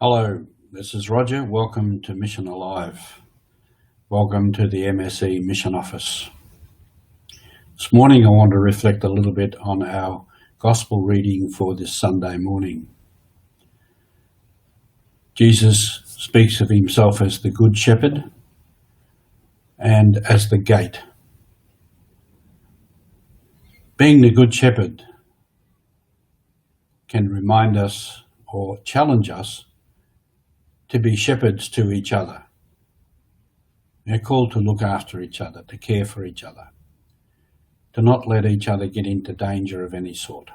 Hello, this is Roger. Welcome to Mission Alive. Welcome to the MSE Mission Office. This morning I want to reflect a little bit on our Gospel reading for this Sunday morning. Jesus speaks of himself as the Good Shepherd and as the gate. Being the Good Shepherd can remind us or challenge us to be shepherds to each other. We're called to look after each other, to care for each other, to not let each other get into danger of any sort.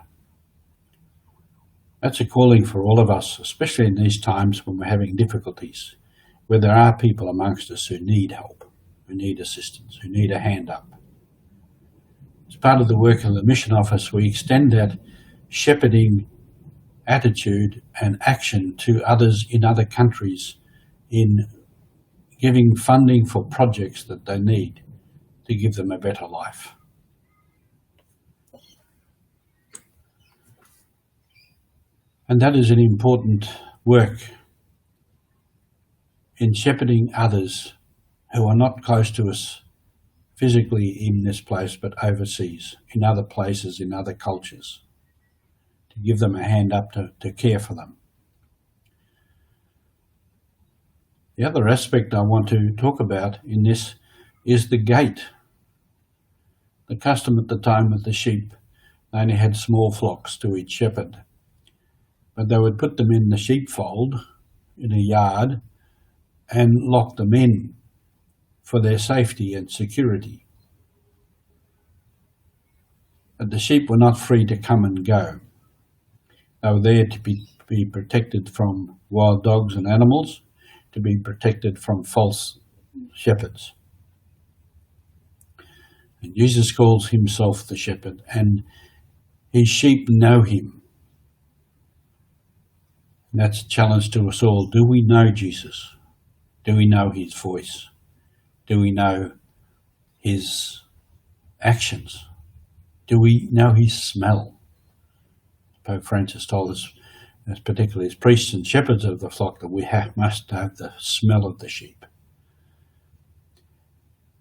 That's a calling for all of us, especially in these times when we're having difficulties, where there are people amongst us who need help, who need assistance, who need a hand up. As part of the work of the Mission Office, we extend that shepherding attitude and action to others in other countries in giving funding for projects that they need to give them a better life. And that is an important work in shepherding others who are not close to us physically in this place, but overseas, in other places, in other cultures, to give them a hand up to care for them. The other aspect I want to talk about in this is the gate. The custom at the time with the sheep, they only had small flocks to each shepherd, but they would put them in the sheepfold in a yard and lock them in for their safety and security. But the sheep were not free to come and go. They were there to be protected from wild dogs and animals, to be protected from false shepherds. And Jesus calls himself the shepherd, and his sheep know him. And that's a challenge to us all. Do we know Jesus? Do we know his voice? Do we know his actions? Do we know his smell? Pope Francis told us, particularly as priests and shepherds of the flock, that we must have the smell of the sheep.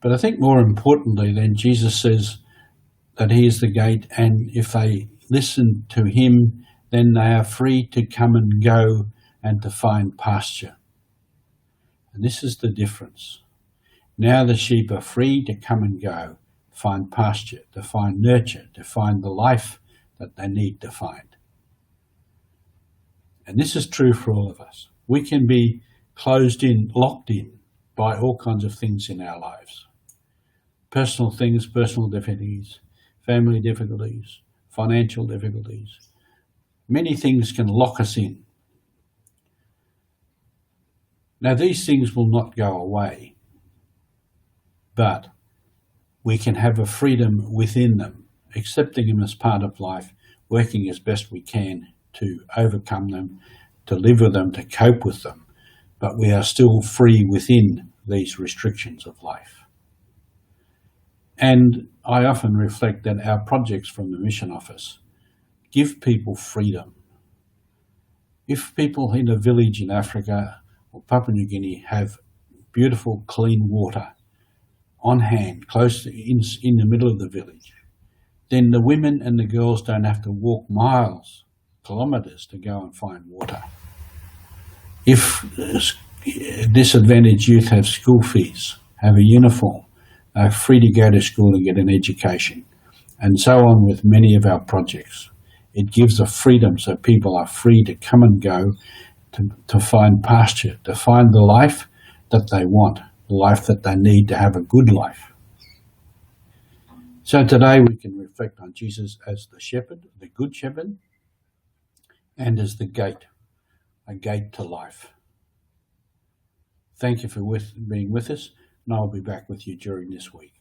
But I think more importantly then, Jesus says that he is the gate, and if they listen to him, then they are free to come and go and to find pasture. And this is the difference. Now the sheep are free to come and go, find pasture, to find nurture, to find the life that they need to find. And this is true for all of us. We can be closed in, locked in by all kinds of things in our lives. Personal things, personal difficulties, family difficulties, financial difficulties. Many things can lock us in. Now these things will not go away, but we can have a freedom within them, accepting them as part of life, working as best we can to overcome them, to live with them, to cope with them, but we are still free within these restrictions of life. And I often reflect that our projects from the Mission Office give people freedom. If people in a village in Africa or Papua New Guinea have beautiful, clean water on hand, close in the middle of the village, then the women and the girls don't have to walk miles, kilometres to go and find water. If disadvantaged youth have school fees, have a uniform, they're free to go to school and get an education, and so on with many of our projects. It gives a freedom so people are free to come and go, to find pasture, to find the life that they want, the life that they need to have a good life. So today we can reflect on Jesus as the shepherd, the good shepherd, and as the gate, a gate to life. Thank you for being with us, and I'll be back with you during this week.